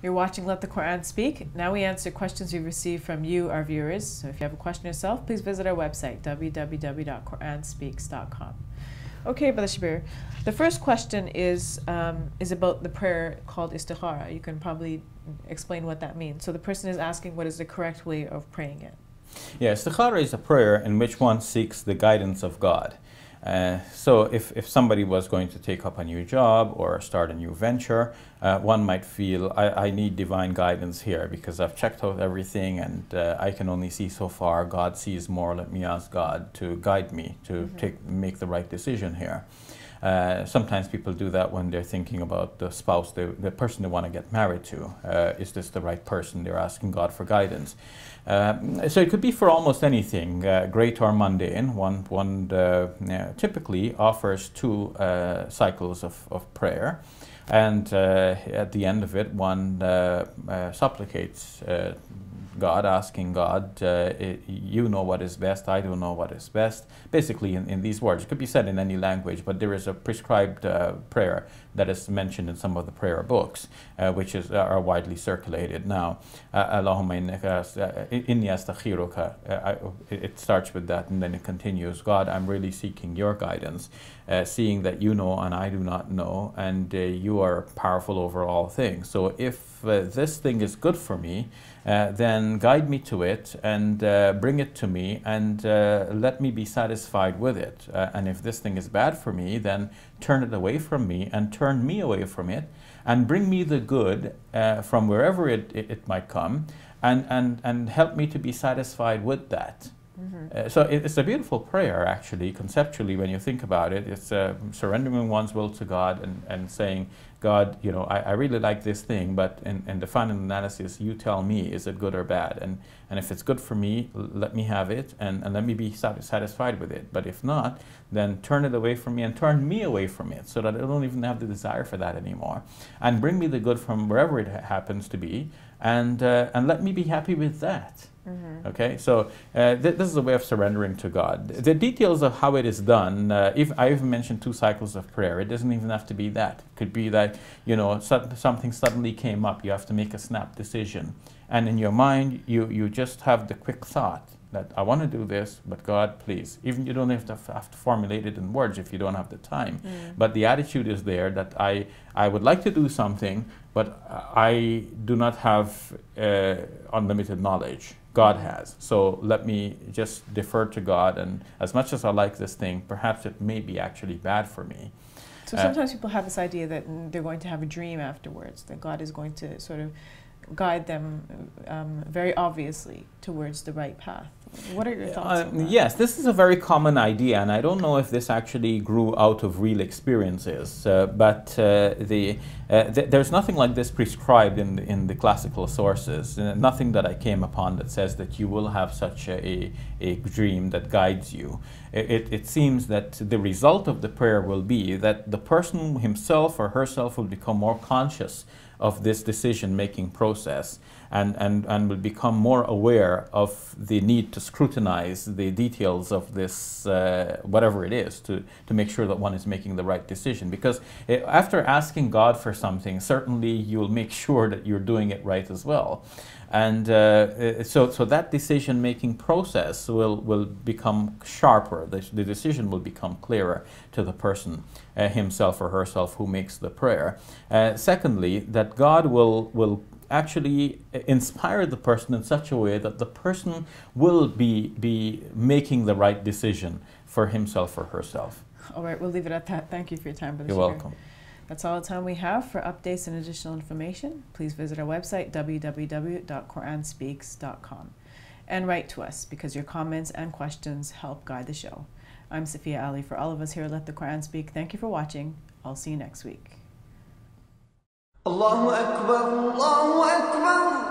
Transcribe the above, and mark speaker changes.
Speaker 1: You're watching Let the Quran Speak. Now we answer questions we've received from you, our viewers. So if you have a question yourself, please visit our website, www.quranspeaks.com. Okay, Brother Shabir. The first question is about the prayer called istikhara. You can probably explain what that means. So the person is asking what is the correct way of praying it.
Speaker 2: Yeah, istikhara is a prayer in which one seeks the guidance of God. So if somebody was going to take up a new job or start a new venture, one might feel, I need divine guidance here because I've checked out everything and I can only see so far. God sees more. Let me ask God to guide me to make the right decision here. Sometimes people do that when they're thinking about the spouse, the person they want to get married to. Is this the right person? They're asking God for guidance. So it could be for almost anything, great or mundane. One typically offers two cycles of prayer, and at the end of it, one supplicates God, asking God, you know what is best, I don't know what is best. Basically in these words. It could be said in any language, but there is a prescribed prayer that is mentioned in some of the prayer books, which are widely circulated now. Allahumma inni astakhiruka. It starts with that and then it continues. God, I'm really seeking your guidance, seeing that you know and I do not know, and you are powerful over all things. So if this thing is good for me, then guide me to it and bring it to me and let me be satisfied with it. And if this thing is bad for me, then turn it away from me and turn me away from it and bring me the good from wherever it might come and help me to be satisfied with that. So it's a beautiful prayer, actually, conceptually, when you think about it. It's surrendering one's will to God and saying, God, you know, I really like this thing, but in the final analysis, you tell me, is it good or bad? And if it's good for me, let me have it and let me be satisfied with it. But if not, then turn it away from me and turn me away from it so that I don't even have the desire for that anymore. And bring me the good from wherever it happens to be and let me be happy with that. Okay, so this is a way of surrendering to God. The details of how it is done, if I even mentioned 2 cycles of prayer, it doesn't even have to be that. It could be that, you know, something suddenly came up, you have to make a snap decision. And in your mind, you just have the quick thought that I want to do this, but God, please. Even you don't have to formulate it in words if you don't have the time. But the attitude is there that I would like to do something, but I do not have unlimited knowledge. God has. So let me just defer to God, and as much as I like this thing, perhaps it may be actually bad for me.
Speaker 1: So sometimes people have this idea that they're going to have a dream afterwards, that God is going to sort of guide them very obviously towards the right path. What are your thoughts on that?
Speaker 2: Yes, this is a very common idea, and I don't know if this actually grew out of real experiences, but there's nothing like this prescribed in the classical sources. Nothing that I came upon that says that you will have such a dream that guides you. It seems that the result of the prayer will be that the person himself or herself will become more conscious of this decision-making process and will become more aware of the need to scrutinize the details of this, whatever it is, to make sure that one is making the right decision. Because after asking God for something, certainly you'll make sure that you're doing it right as well. And so that decision-making process will become sharper. The decision will become clearer to the person himself or herself who makes the prayer. Secondly, that God will actually inspire the person in such a way that the person will be making the right decision for himself or herself.
Speaker 1: All right, we'll leave it at that. Thank you for your time, Brother
Speaker 2: You're
Speaker 1: Shabir.
Speaker 2: welcome.
Speaker 1: That's all the time we have. For updates and additional information, please visit our website, www.quranspeaks.com. And write to us, because your comments and questions help guide the show. I'm Safiya Ali. For all of us here at Let the Quran Speak, thank you for watching. I'll see you next week.
Speaker 3: Allahu Akbar, Allahu Akbar.